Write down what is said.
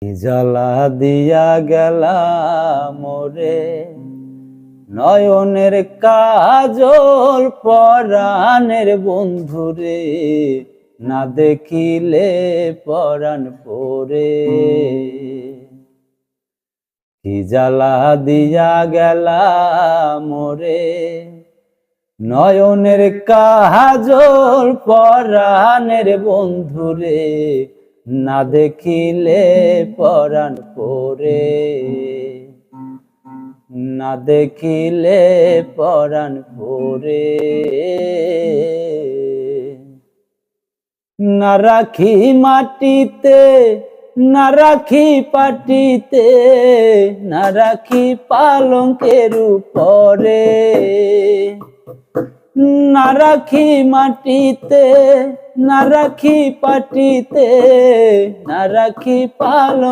কি জ্বালা দিয়া গেলা মোরে নয়নের কাজল পরাণের বন্ধুরে, না দেখিলে পরাণ পরে। কি জ্বালা দিয়া গেলা মোরে নয়নের কাজল পরাণের বন্ধুরে, না দেখিলে পরাণ পরে, না দেখিলে পরাণ পরে। না রাখি মাটিতে, না রাখি পাটিতে, না রাখি পালঙ্কের উপরে, না রাখি মাটিতে, না রাখি পাটিতে, না রাখি পালঙ্ক